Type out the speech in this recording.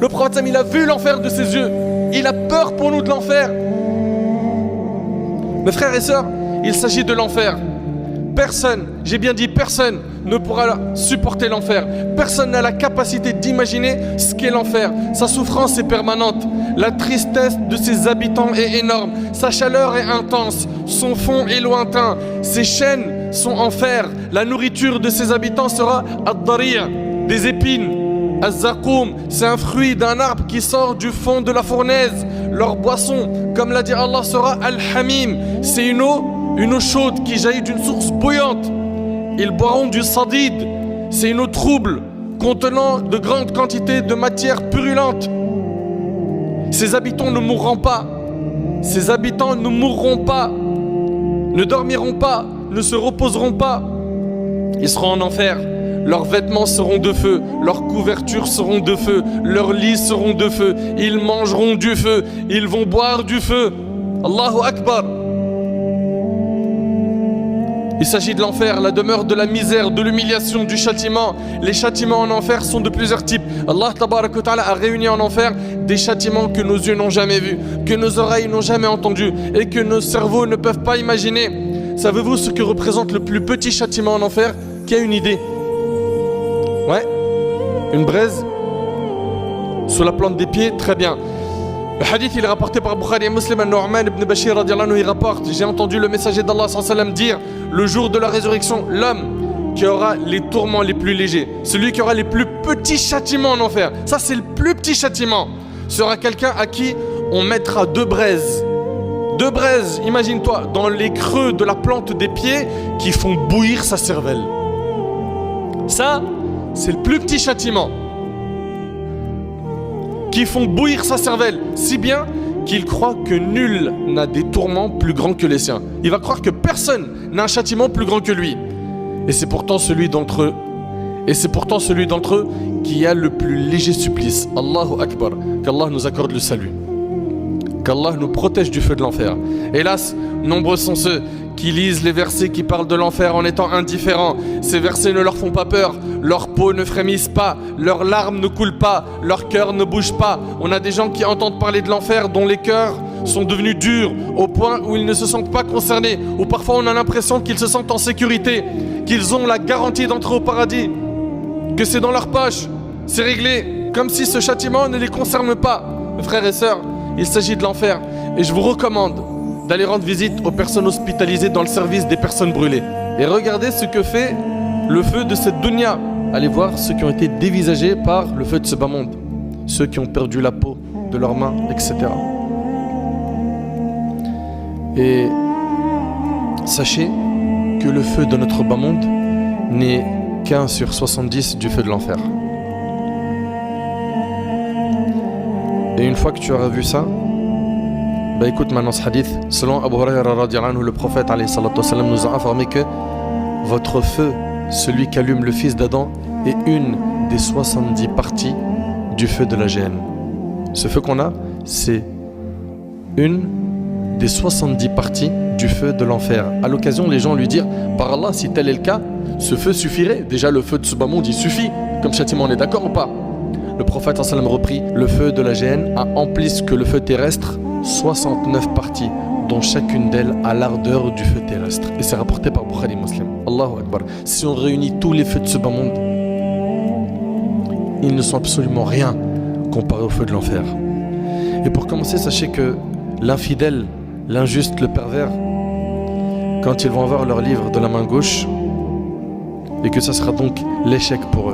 Le prophète il a vu l'enfer de ses yeux. Il a peur pour nous de l'enfer. Mes frères et sœurs, il s'agit de l'enfer. Personne, j'ai bien dit personne, ne pourra supporter l'enfer. Personne n'a la capacité d'imaginer ce qu'est l'enfer. Sa souffrance est permanente. La tristesse de ses habitants est énorme. Sa chaleur est intense. Son fond est lointain. Ses chaînes sont en fer. La nourriture de ses habitants sera ad-dari', des épines. Az-zaqoum, c'est un fruit d'un arbre qui sort du fond de la fournaise. Leur boisson, comme l'a dit Allah, sera al-hamim. C'est une eau chaude qui jaillit d'une source bouillante. Ils boiront du sadid. C'est une eau trouble contenant de grandes quantités de matière purulente. Ses habitants ne mourront pas. Ses habitants ne mourront pas, ne dormiront pas, ne se reposeront pas. Ils seront en enfer. Leurs vêtements seront de feu, leurs couvertures seront de feu, leurs lits seront de feu. Ils mangeront du feu, ils vont boire du feu. Allahu Akbar. Il s'agit de l'enfer, la demeure de la misère, de l'humiliation, du châtiment. Les châtiments en enfer sont de plusieurs types. Allah Tabaraka wa Ta'ala a réuni en enfer des châtiments que nos yeux n'ont jamais vus, que nos oreilles n'ont jamais entendus et que nos cerveaux ne peuvent pas imaginer. Savez-vous ce que représente le plus petit châtiment en enfer? Qui a une idée? Ouais, une braise sous la plante des pieds, très bien. Le hadith il est rapporté par Bukhari et Muslim. An-Nu'man ibn Bashir radiallahu anhu, il rapporte: j'ai entendu le messager d'Allah sallallahu alayhi wa sallam dire: le jour de la résurrection, l'homme qui aura les tourments les plus légers, celui qui aura les plus petits châtiments en enfer, ça c'est le plus petit châtiment, sera quelqu'un à qui on mettra deux braises, imagine-toi, dans les creux de la plante des pieds qui font bouillir sa cervelle. Ça, c'est le plus petit châtiment. Qui font bouillir sa cervelle, si bien qu'il croit que nul n'a des tourments plus grands que les siens. Il va croire que personne n'a un châtiment plus grand que lui. Et c'est pourtant celui d'entre eux qui a le plus léger supplice. Allahu Akbar. Qu'Allah nous accorde le salut. Qu'Allah nous protège du feu de l'enfer. Hélas, nombreux sont ceux qui lisent les versets qui parlent de l'enfer en étant indifférents. Ces versets ne leur font pas peur, leur peau ne frémisse pas, leurs larmes ne coulent pas, leur cœur ne bouge pas. On a des gens qui entendent parler de l'enfer dont les cœurs sont devenus durs au point où ils ne se sentent pas concernés, ou parfois on a l'impression qu'ils se sentent en sécurité, qu'ils ont la garantie d'entrer au paradis, que c'est dans leur poche, c'est réglé, comme si ce châtiment ne les concerne pas. Mes frères et sœurs, il s'agit de l'enfer et je vous recommande d'aller rendre visite aux personnes hospitalisées dans le service des personnes brûlées et regardez ce que fait le feu de cette dunya. Allez voir ceux qui ont été dévisagés par le feu de ce bas monde, ceux qui ont perdu la peau de leurs mains, etc. Et sachez que le feu de notre bas monde n'est qu'1 sur 70 du feu de l'enfer. Et une fois que tu auras vu ça, bah écoute maintenant ce hadith. Selon Abu Huraira radiyallahu anhu, le prophète alayhi salatu wa sallam nous a informé que votre feu, celui qu'allume le fils d'Adam, est une des 70 parties du feu de la géhenne. Ce feu qu'on a, c'est une des 70 parties du feu de l'enfer. À l'occasion, les gens lui dirent: par Allah, si tel est le cas, ce feu suffirait. Déjà le feu de ce bas monde, il suffit comme châtiment, on est d'accord ou pas? Le prophète sallam reprit: le feu de la géhenne a en plus que le feu terrestre 69 parties, dont chacune d'elles a l'ardeur du feu terrestre. Et c'est rapporté par Bukhari Muslim. Allahu Akbar. Si on réunit tous les feux de ce bas monde, ils ne sont absolument rien comparés au feu de l'enfer. Et pour commencer, sachez que l'infidèle, l'injuste, le pervers, quand ils vont avoir leur livre de la main gauche, et que ça sera donc l'échec pour eux,